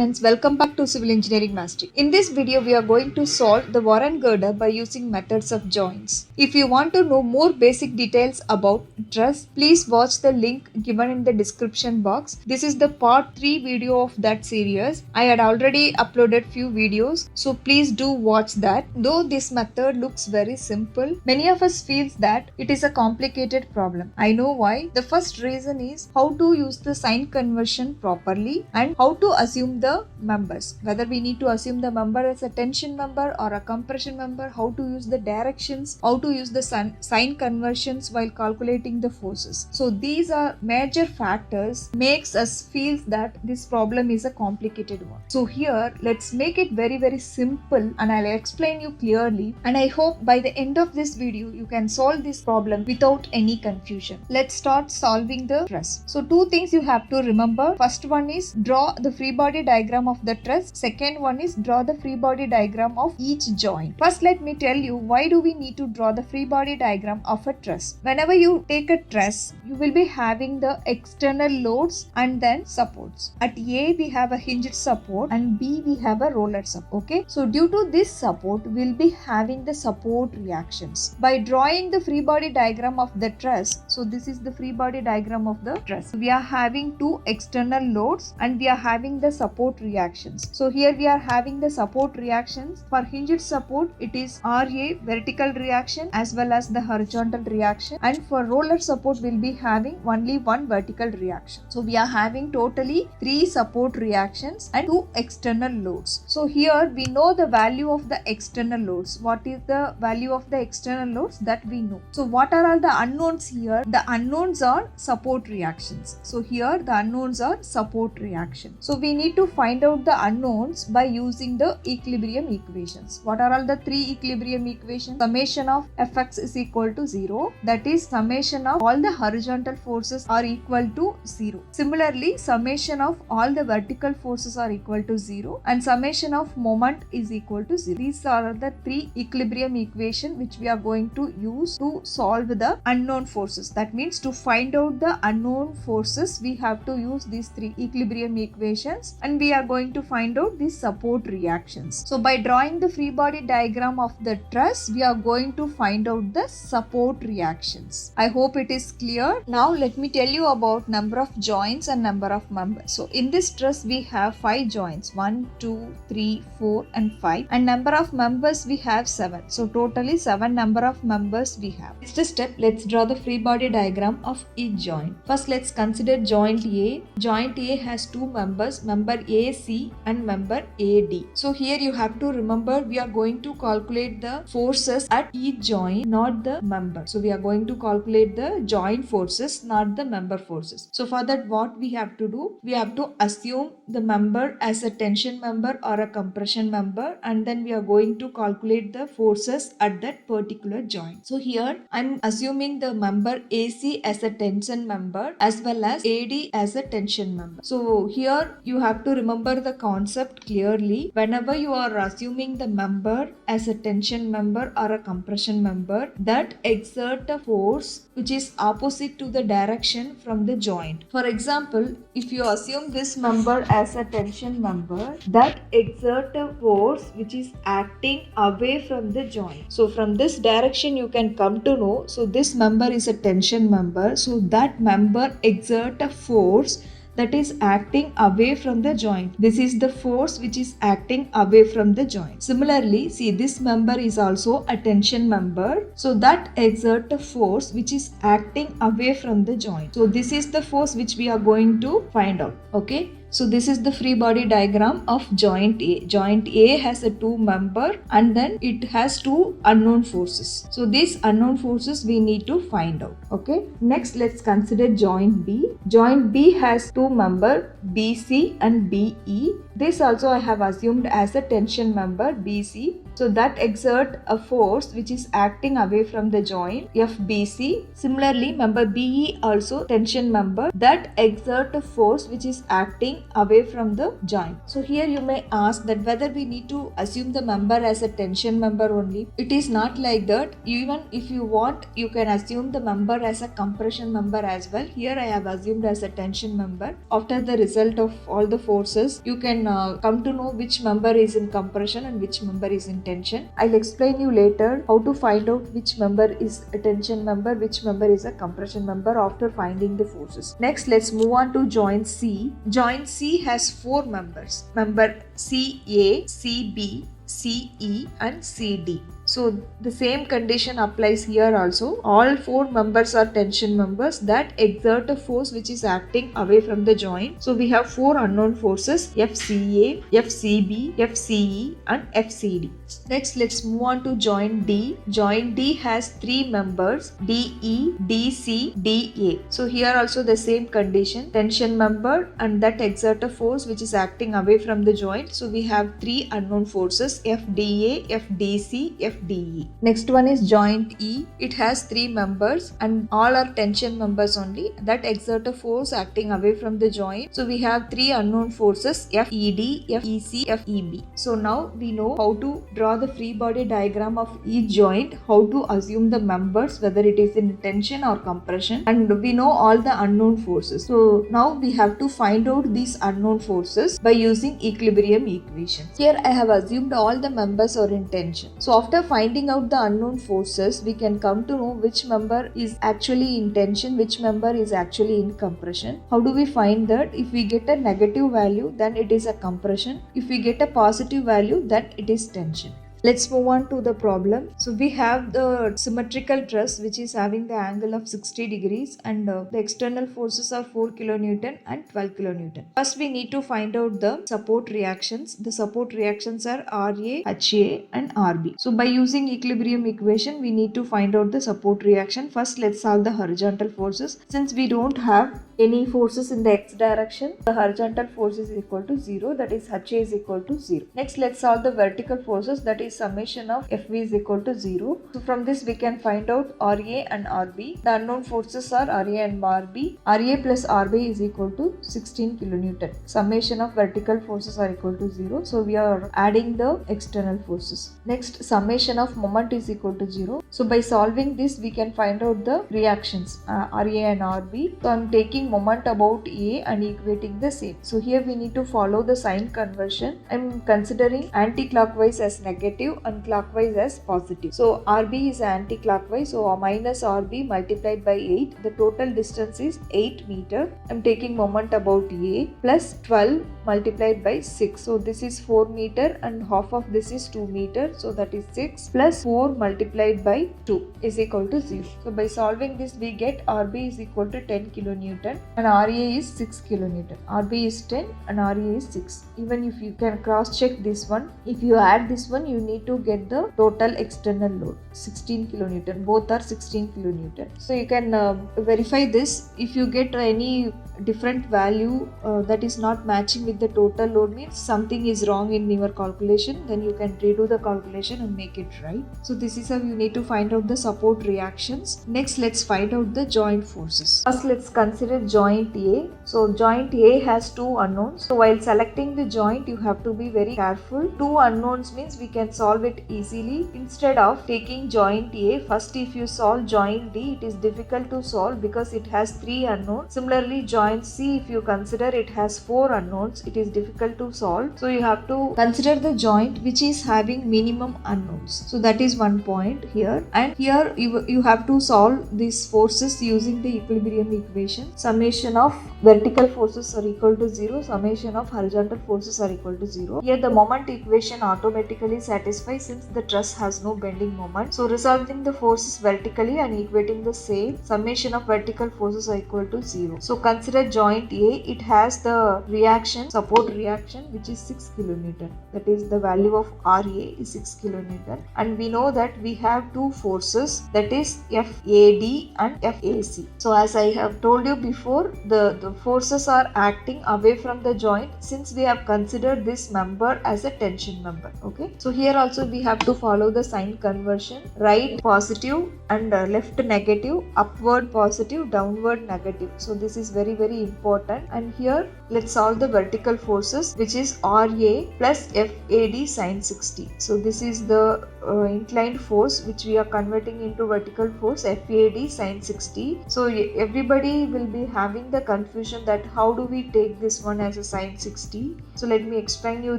friends, welcome back to Civil Engineering Mastery. In this video, we are going to solve the Warren Girder by using methods of joints. If you want to know more basic details about Truss, please watch the link given in the description box. This is the part 3 video of that series. I had already uploaded few videos, so please do watch that. Though this method looks very simple, many of us feels that it is a complicated problem. I know why. The first reason is how to use the sign conversion properly and how to assume the members, whether we need to assume the member as a tension member or a compression member, how to use the directions, how to use the sign conversions while calculating the forces. So these are major factors makes us feel that this problem is a complicated one. So here let's make it very simple and I'll explain you clearly, and I hope by the end of this video you can solve this problem without any confusion. Let's start solving the truss. So two things you have to remember. First one is draw the free body diagram of the truss. Second one is draw the free body diagram of each joint. First, let me tell you why do we need to draw the free body diagram of a truss. Whenever you take a truss, you will be having the external loads and then supports. At A we have a hinged support and B we have a roller support. Okay, so due to this support we'll be having the support reactions. By drawing the free body diagram of the truss, so this is the free body diagram of the truss. We are having two external loads and we are having the support reactions. So here we are having the support reactions. For hinged support it is RA vertical reaction as well as the horizontal reaction, and for roller support we'll be having only one vertical reaction. So we are having totally 3 support reactions and 2 external loads. So here we know the value of the external loads. What is the value of the external loads that we know? So what are all the unknowns here? The unknowns are support reactions. So here the unknowns are support reaction. So we need to find out the unknowns by using the equilibrium equations. What are all the 3 equilibrium equations? Summation of Fx is equal to 0. That is summation of all the horizontal forces are equal to 0. Similarly, summation of all the vertical forces are equal to 0 and summation of moment is equal to 0. These are the 3 equilibrium equations which we are going to use to solve the unknown forces. That means to find out the unknown forces we have to use these 3 equilibrium equations and we are going to find out these support reactions. So by drawing the free body diagram of the truss, we are going to find out the support reactions. I hope it is clear. Now let me tell you about number of joints and number of members. So in this truss we have 5 joints, 1, 2, 3, 4 and 5, and number of members we have 7. So totally 7 number of members we have. Next step, let's draw the free body diagram of each joint. First let's consider joint A. Joint A has 2 members, member AC and member AD. So here you have to remember we are going to calculate the forces at each joint, not the member. So we are going to calculate the joint forces, not the member forces. So for that what we have to do? We have to assume the member as a tension member or a compression member, and then we are going to calculate the forces at that particular joint. So here I'm assuming the member AC as a tension member as well as AD as a tension member. So here you have to remember the concept clearly. Whenever you are assuming the member as a tension member or a compression member that exert a force which is opposite to the direction from the joint. For example, if you assume this member as a tension member that exert a force which is acting away from the joint. So from this direction you can come to know, so this member is a tension member, so that member exert a force that is acting away from the joint. This is the force which is acting away from the joint. Similarly, see this member is also a tension member, so that exert a force which is acting away from the joint. So this is the force which we are going to find out. Okay. So this is the free body diagram of joint A. Joint A has a 2 member and then it has 2 unknown forces. So these unknown forces we need to find out. Okay. Next let's consider joint B. Joint B has 2 member BC and BE. This also I have assumed as a tension member BC. So that exert a force which is acting away from the joint FBC. Similarly, member BE also tension member that exert a force which is acting away from the joint. So here you may ask that whether we need to assume the member as a tension member only. It is not like that. Even if you want, you can assume the member as a compression member as well. Here I have assumed as a tension member. After the result of all the forces, you can come to know which member is in compression and which member is in tension. I'll explain you later how to find out which member is a tension member, which member is a compression member after finding the forces. Next, let's move on to joint C. Joint C has 4 members. Member CA, CB, CE and CD. So the same condition applies here also. All 4 members are tension members that exert a force which is acting away from the joint. So we have 4 unknown forces FCA, FCB, FCE and FCD. Next, let's move on to joint D. Joint D has 3 members DE, DC, DA. So here also the same condition, tension member and that exert a force which is acting away from the joint. So we have 3 unknown forces FDA, FDC, FDE. Next one is joint E. It has 3 members and all are tension members only that exert a force acting away from the joint. So we have 3 unknown forces FED, FEC, FEB. So now we know how to draw the free body diagram of each joint, how to assume the members, whether it is in tension or compression, and we know all the unknown forces. So now we have to find out these unknown forces by using equilibrium equations. Here I have assumed all the members are in tension. So after finding out the unknown forces, we can come to know which member is actually in tension, which member is actually in compression. How do we find that? If we get a negative value, then it is a compression. If we get a positive value, then it is tension. Let's move on to the problem. So we have the symmetrical truss which is having the angle of 60 degrees and the external forces are 4 kN and 12 kN. First we need to find out the support reactions. The support reactions are RA, HA and RB. So by using equilibrium equation we need to find out the support reaction. First let's solve the horizontal forces. Since we don't have any forces in the x direction, the horizontal force is equal to 0, that is HA is equal to 0. Next let's solve the vertical forces, that is summation of FV is equal to 0. So from this we can find out RA and RB. The unknown forces are RA and RB. RA plus RB is equal to 16 kN. Summation of vertical forces are equal to 0. So we are adding the external forces. Next, summation of moment is equal to 0. So by solving this we can find out the reactions RA and RB. So I am taking moment about A and equating the same. So here we need to follow the sign conversion. I am considering anti-clockwise as negative and clockwise as positive. So RB is anti-clockwise, so minus RB multiplied by 8. The total distance is 8 meter. I am taking moment about A plus 12 multiplied by 6. So this is 4 meter and half of this is 2 meter. So that is 6 plus 4 multiplied by 2 is equal to 0. So by solving this we get RB is equal to 10 kilonewton and RA is 6 kilonewton. RB is 10 and RA is 6. Even if you can cross check this one, if you add this one you need to get the total external load 16 kilonewton. Both are 16 kilonewton. So you can verify this. If you get any different value that is not matching with the total load, means something is wrong in your calculation, then you can redo the calculation and make it right. So this is how you need to find out the support reactions. Next let's find out the joint forces. First let's consider joint A. So joint A has 2 unknowns. So while selecting the joint you have to be very careful. 2 unknowns means we can solve it easily. Instead of taking joint A, first if you solve joint D, it is difficult to solve because it has 3 unknowns. Similarly joint C, if you consider it has 4 unknowns, it is difficult to solve. So you have to consider the joint which is having minimum unknowns. So that is one point here. And here you have to solve these forces using the equilibrium equation. Summation of vertical forces are equal to 0. Summation of horizontal forces are equal to 0. Here the moment equation automatically satisfies since the truss has no bending moment. So resolving the forces vertically and equating the same, summation of vertical forces are equal to 0. So consider consider joint A, it has the reaction, support reaction, which is 6 kilonewton. That is the value of RA is 6 kilonewton. And we know that we have two forces, that is FAD and FAC. So as I have told you before, the forces are acting away from the joint since we have considered this member as a tension member. Okay. So here also we have to follow the sign conversion. Right positive and left negative, upward positive, downward negative. So this is very important. And here let's solve the vertical forces, which is RA plus FAD sine 60. So this is the inclined force which we are converting into vertical force, FAD sine 60. So everybody will be having the confusion that how do we take this one as a sine 60. So let me explain you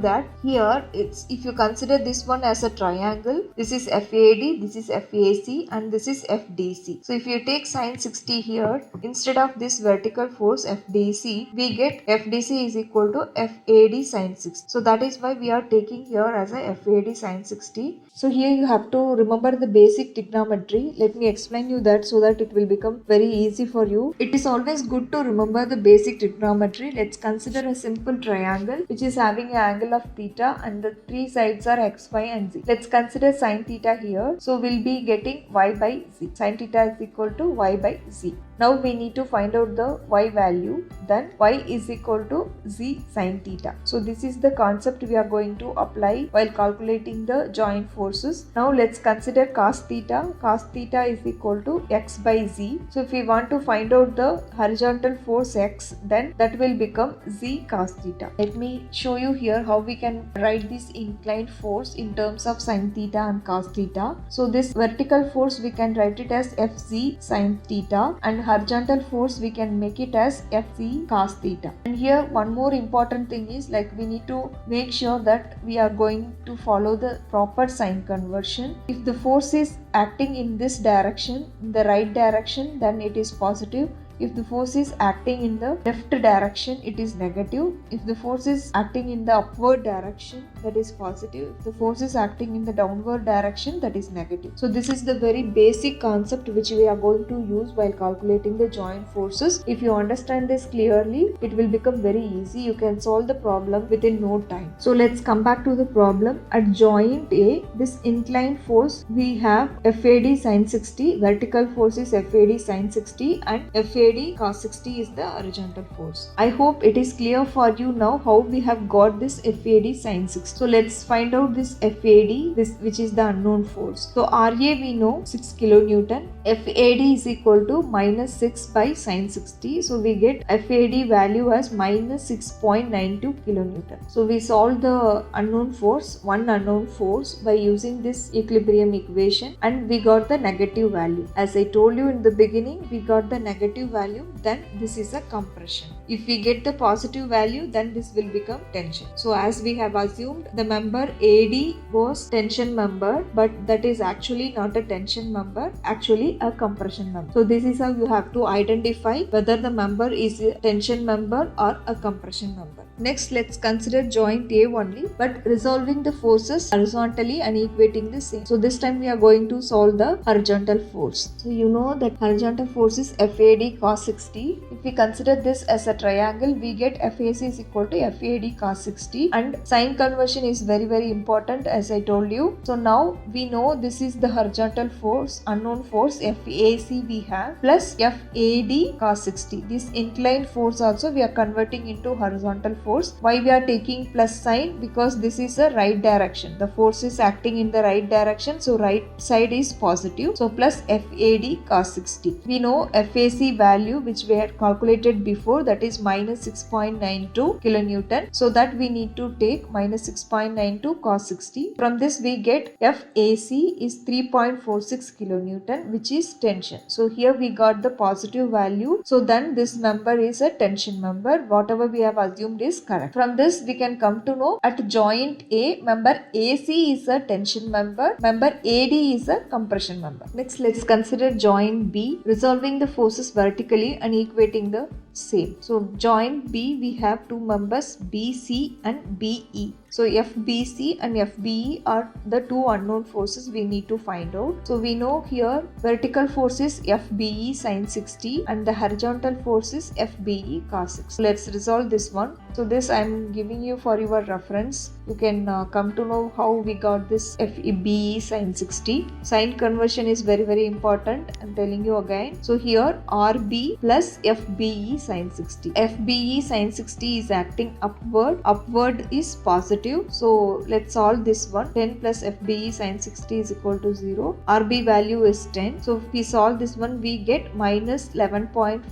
that. Here it's, if you consider this one as a triangle, this is FAD, this is FAC, and this is FDC. So if you take sine 60 here, instead of this vertical force FDC, we get FDC is equal to FAD sine 60. So that is why we are taking here as a FAD sine 60. So here you have to remember the basic trigonometry. Let me explain you that so that it will become very easy for you. It is always good to remember the basic trigonometry. Let's consider a simple triangle which is having an angle of theta and the three sides are x, y and z. Let's consider sine theta here. So we'll be getting y by z. Sine theta is equal to y by z. Now we need to find out the y value, then y is equal to z sine theta. So this is the concept we are going to apply while calculating the joint forces. Now let's consider cos theta. Cos theta is equal to x by z. So if we want to find out the horizontal force x, then that will become z cos theta. Let me show you here how we can write this inclined force in terms of sine theta and cos theta. So this vertical force we can write it as fz sine theta, and horizontal force we can make it as fc cos theta. And here one more important thing is, like, we need to make sure that we are going to follow the proper sign conversion. If the force is acting in this direction, in the right direction, then it is positive. If the force is acting in the left direction, it is negative. If the force is acting in the upward direction, that is positive. If the force is acting in the downward direction, that is negative. So this is the very basic concept which we are going to use while calculating the joint forces. If you understand this clearly, it will become very easy. You can solve the problem within no time. So let's come back to the problem. At joint A, this inclined force we have FAD sine 60, vertical force is FAD sine 60, and FAD cos 60 is the horizontal force. I hope it is clear for you now how we have got this FAD sine 60. So let's find out this FAD, this which is the unknown force. So RA we know 6 kilonewton. FAD is equal to minus 6 by sine 60. So we get FAD value as minus 6.92 kilonewton. So we solve the unknown force, one unknown force, by using this equilibrium equation, and we got the negative value. As I told you in the beginning, we got the negative value, then this is a compression. If we get the positive value, then this will become tension. So as we have assumed, the member AD was tension member, but that is actually not a tension member, actually a compression member. So this is how you have to identify whether the member is a tension member or a compression member. Next, let's consider joint A only, but resolving the forces horizontally and equating the same. So this time we are going to solve the horizontal force. So you know that horizontal force is FAD cos 60. If we consider this as a triangle, we get FAC is equal to FAD cos 60, and sign conversion is very important, as I told you. So now we know this is the horizontal force, unknown force FAC we have, plus FAD cos 60. This inclined force also we are converting into horizontal force. Why we are taking plus sign? Because this is the right direction. The force is acting in the right direction, so right side is positive. So plus FAD cos 60. We know FAC value which we had calculated before, that is minus 6.92 kilonewton. So that we need to take minus 6.92 cos 60. From this we get FAC is 3.46 kilonewton, which is tension. So here we got the positive value. So then this member is a tension member. Whatever we have assumed is correct. From this we can come to know at joint A, member AC is a tension member, member AD is a compression member. Next, let's consider joint B, resolving the forces vertically and equating the same. So joint B, we have two members BC and BE. So FBC and FBE are the two unknown forces we need to find out. So we know here vertical force is FBE sin 60 and the horizontal force is FBE cos 60. Let's resolve this one. So this I am giving you for your reference. You can come to know how we got this FBE sin 60. Sign conversion is very important. I'm telling you again. So here RB plus FBE sin 60. FBE sin 60 is acting upward. Upward is positive. So let's solve this one. 10 plus FBE sin 60 is equal to 0. RB value is 10. So if we solve this one, we get minus 11.54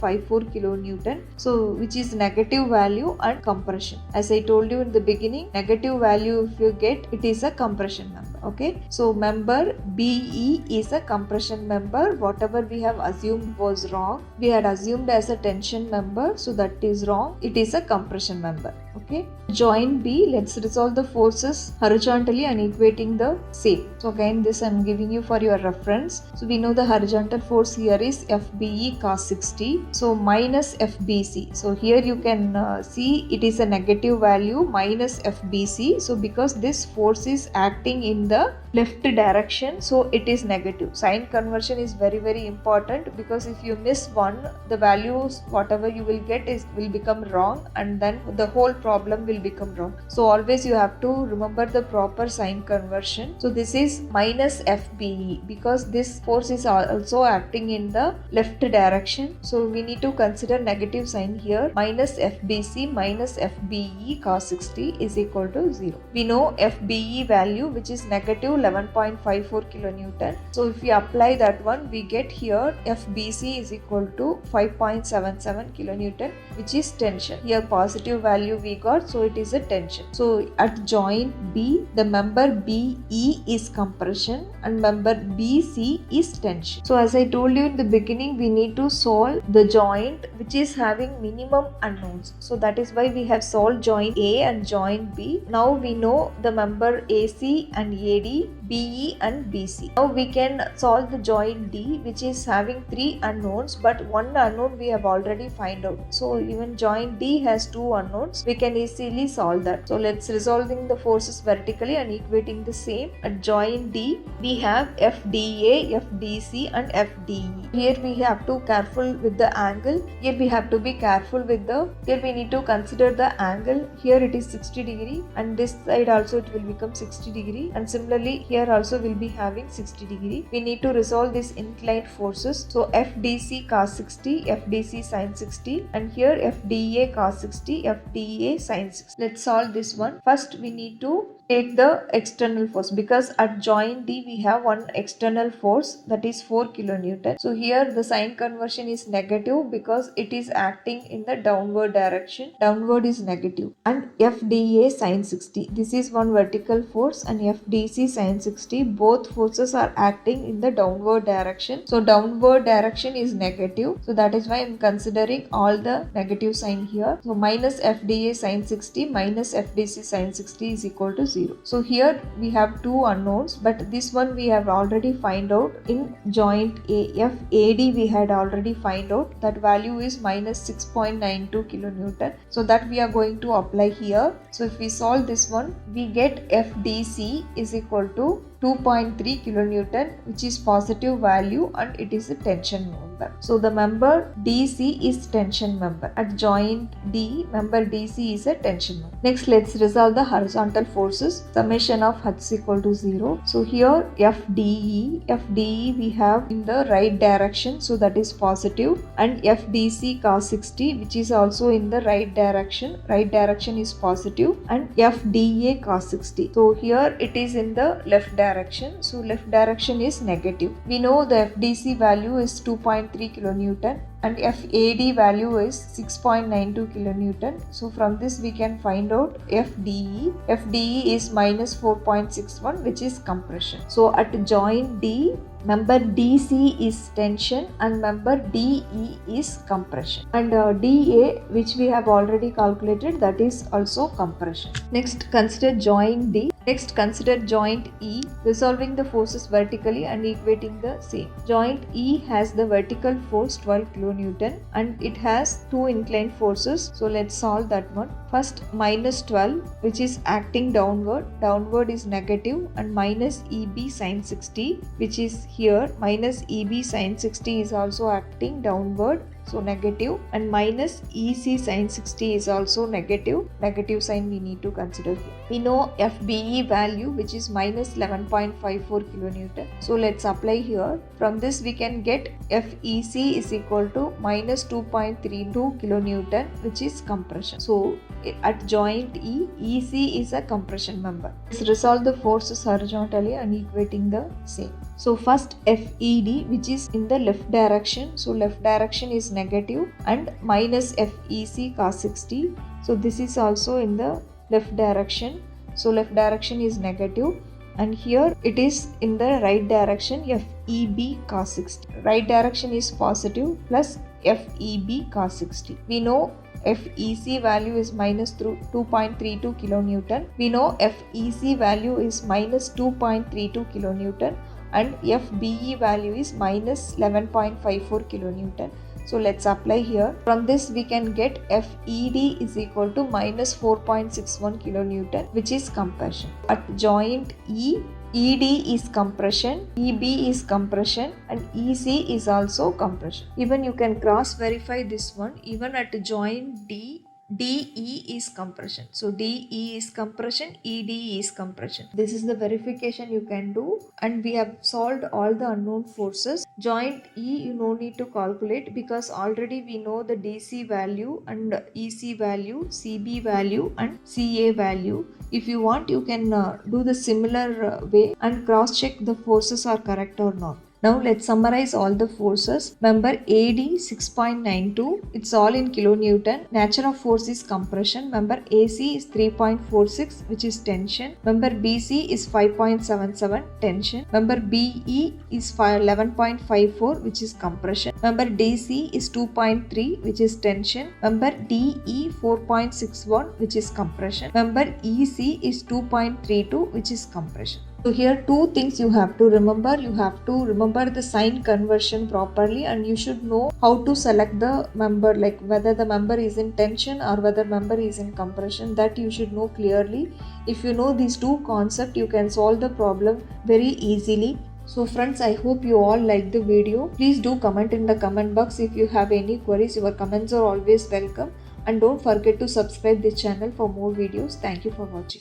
kilonewton. So which is negative value and compression. As I told you in the beginning, negative value if you get, it is a compression member. Okay. So member BE is a compression member. Whatever we have assumed was wrong. We had assumed as a tension member. So that is wrong. It is a compression member. Okay. Joint B, let's resolve the forces horizontally and equating the same. So again this I am giving you for your reference. So we know the horizontal force here is FBE cos 60. So minus FBC. So here you can see it is a negative value minus FBC. So because this force is acting in the left direction, so it is negative. Sign conversion is very important, because if you miss one, the values whatever you will get will become wrong, and then the whole problem will become wrong. So always you have to remember the proper sign conversion. So this is minus FBE because this force is also acting in the left direction. So we need to consider negative sign here. Minus FBC minus FBE cos 60 is equal to 0. We know FBE value, which is negative 11.54 kilonewton. So if we apply that one, we get here FBC is equal to 5.77 kilonewton, which is tension. Here positive value we got, so it is a tension. So at joint B, the member BE is compression and member BC is tension. So as I told you in the beginning, we need to solve the joint which is having minimum unknowns. So that is why we have solved joint A and joint B. Now we know the member AC and AD, BE and BC. Now we can solve the joint D, which is having three unknowns, but one unknown we have already find out. So even joint D has two unknowns. We can easily solve that. So let's resolving the forces vertically and equating the same. At joint D, we have FDA, FDC and FDE. Here we have to careful with the angle. Here we have to be careful with here we need to consider the angle. Here it is 60 degree and this side also it will become 60 degree, and similarly here also will be having 60 degree. We need to resolve these inclined forces. So FDC cos 60, FDC sin 60, and here FDA cos 60, FDA sin 60. Let's solve this one. First we need to take the external force, because at joint D we have one external force, that is 4 kilonewton. So here the sign conversion is negative because it is acting in the downward direction. Downward is negative. And FDA sin 60, this is one vertical force, and FDC sin 60, both forces are acting in the downward direction. So downward direction is negative. So that is why I am considering all the negative sign here. So minus FDA sin 60 minus FDC sin 60 is equal to 0. So here we have two unknowns, but this one we have already find out in joint A. FAD we had already find out, that value is minus 6.92 kilonewton. So that we are going to apply here. So if we solve this one, we get FDC is equal to 2.3 kilonewton, which is positive value, and it is a tension member. So the member DC is tension member. At joint D, member DC is a tension member. Next, let's resolve the horizontal forces. Summation of H is equal to 0. So here FDE we have in the right direction, so that is positive, and FDC cos 60, which is also in the right direction. Right direction is positive, and FDA cos 60. So here it is in the left direction. So left direction is negative. We know the FDC value is 2.3 kilonewton and FAD value is 6.92 kilonewton. So from this we can find out FDE. FDE is minus 4.61, which is compression. So at joint D, member DC is tension and member DE is compression, and DA, which we have already calculated, that is also compression. Next, consider joint D. Next, consider joint E, resolving the forces vertically and equating the same. Joint E has the vertical force 12 kN and it has two inclined forces. So let's solve that one. First, minus 12, which is acting downward. Downward is negative, and minus EB sine 60, which is here. Minus EB sine 60 is also acting downward, so negative, and minus EC sine 60 is also negative. Negative sign we need to consider here. We know FBE value, which is minus 11.54 kN. So let's apply here. From this we can get FEC is equal to minus 2.32 kN, which is compression. So at joint E, EC is a compression member. Let's resolve the forces horizontally and equating the same. So first FED, which is in the left direction. So left direction is negative, and minus FEC cos 60. So this is also in the left direction. So left direction is negative, and here it is in the right direction, FEB cos 60. Right direction is positive plus FEB cos 60. We know FEC value is minus 2.32 kN. We know FEC value is minus 2.32 kN, and FBE value is minus 11.54 kN. So let's apply here. From this we can get FED is equal to minus 4.61 kN, which is compression. At joint E, ED is compression, EB is compression, and EC is also compression. Even you can cross verify this one. Even at joint D, DE is compression. So DE is compression, ED is compression. This is the verification you can do, and we have solved all the unknown forces. Joint E you no need to calculate because already we know the DC value and EC value, CB value and CA value. If you want, you can do the similar way and cross check the forces are correct or not. Now let's summarize all the forces. Member AD 6.92, it's all in kilonewton. Nature of force is compression. Member AC is 3.46, which is tension. Member BC is 5.77, tension. Member BE is 11.54, which is compression. Member DC is 2.3, which is tension. Member DE 4.61, which is compression. Member EC is 2.32, which is compression. So here two things you have to remember. You have to remember the sign conversion properly, and you should know how to select the member, like whether the member is in tension or whether member is in compression. That you should know clearly. If you know these two concepts, you can solve the problem very easily. So friends, I hope you all like the video. Please do comment in the comment box if you have any queries. Your comments are always welcome. And don't forget to subscribe this channel for more videos. Thank you for watching.